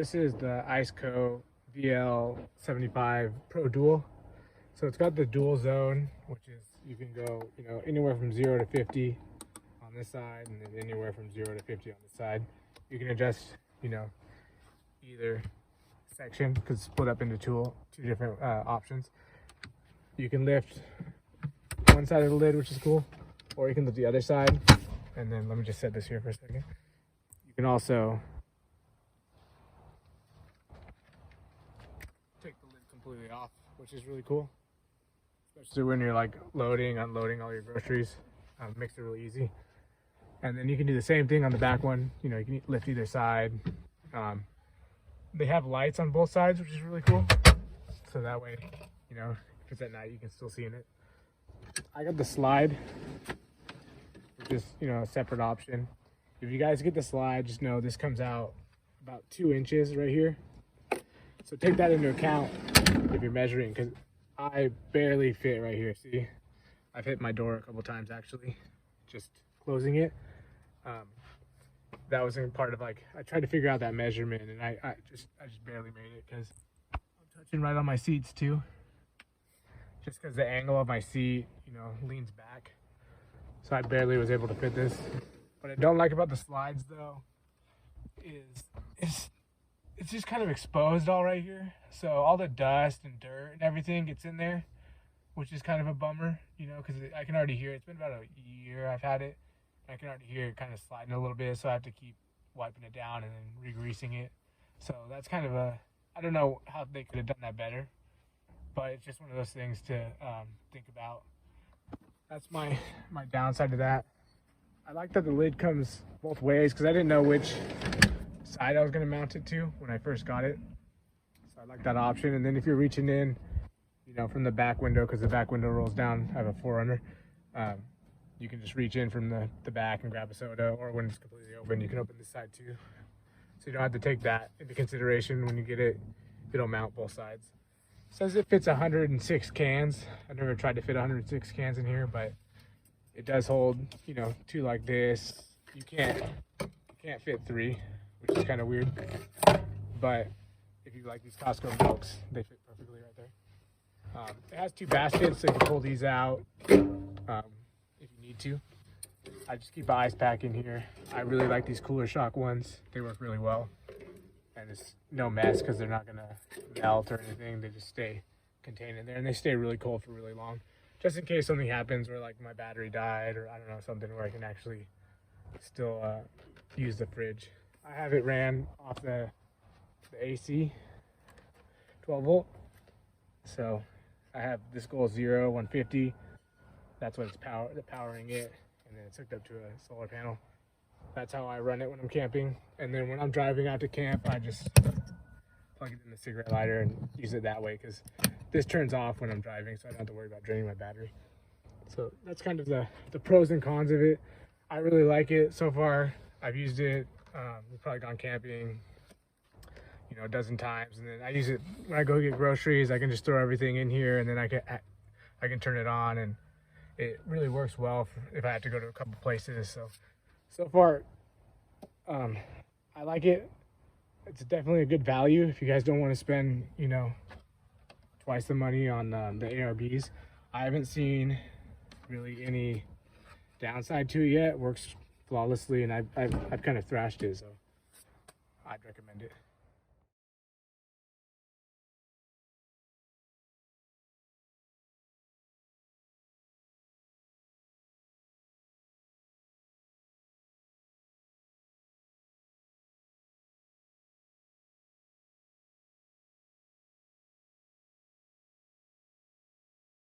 this is the ICECO VL75 Pro Dual. So it's got the dual zone, which is you can go, anywhere from 0 to 50 on this side, and then anywhere from 0 to 50 on this side. You can adjust, either section because it's split up into two different options. You can lift one side of the lid, which is cool, or you can lift the other side. And then let me just set this here for a second. You can also take the lid completely off, which is really cool, especially when you're like loading, unloading all your groceries. Makes it really easy. And then you can do the same thing on the back one. You can lift either side. They have lights on both sides, which is really cool. So that way, if it's at night, you can still see in it. I got the slide, which is, a separate option. If you guys get the slide, just know this comes out about 2 inches right here. So take that into account if you're measuring, because I barely fit right here. See, I've hit my door a couple times actually, just closing it. That wasn't part of I tried to figure out that measurement, and I just barely made it because I'm touching right on my seats too. Just because the angle of my seat, leans back. So I barely was able to fit this. What I don't like about the slides though is it's just kind of exposed all right here. So all the dust and dirt and everything gets in there, which is kind of a bummer, because I can already hear it. It's been about a year I've had it. I can already hear it kind of sliding a little bit, so I have to keep wiping it down and then re-greasing it. So that's kind of I don't know how they could have done that better, but it's just one of those things to think about. That's my downside to that. I like that the lid comes both ways because I didn't know which side I was going to mount it to when I first got it. So I like that option. And then if you're reaching in, from the back window, because the back window rolls down, I have a 4Runner. You can just reach in from the back and grab a soda, or when it's completely open, you can open this side too. So you don't have to take that into consideration when you get it. It'll mount both sides. It says it fits 106 cans. I've never tried to fit 106 cans in here, but it does hold, 2 like this. You can't fit 3, which is kind of weird. But if you like these Costco milks, they fit perfectly right there. It has 2 baskets, so you can pull these out if you need to. I just keep an ice pack in here. I really like these Cooler Shock ones. They work really well. And it's no mess because they're not going to melt or anything. They just stay contained in there, and they stay really cold for really long. Just in case something happens where my battery died, or I don't know, something where I can actually still use the fridge. I have it ran off the AC, 12 volt. So I have this goal 0, 150. That's what it's powering it, and then it's hooked up to a solar panel. That's how I run it when I'm camping. And then when I'm driving out to camp, I just plug it in the cigarette lighter and use it that way, because this turns off when I'm driving, so I don't have to worry about draining my battery. So that's kind of the pros and cons of it. I really like it so far. I've used it. We've probably gone camping, a dozen times, and then I use it when I go get groceries. I can just throw everything in here, and then I can turn it on, and it really works well if I have to go to a couple places. So far, I like it. It's definitely a good value if you guys don't want to spend, twice the money on the ARBs. I haven't seen really any downside to it yet. It works flawlessly, and I've kind of thrashed it, so I'd recommend it.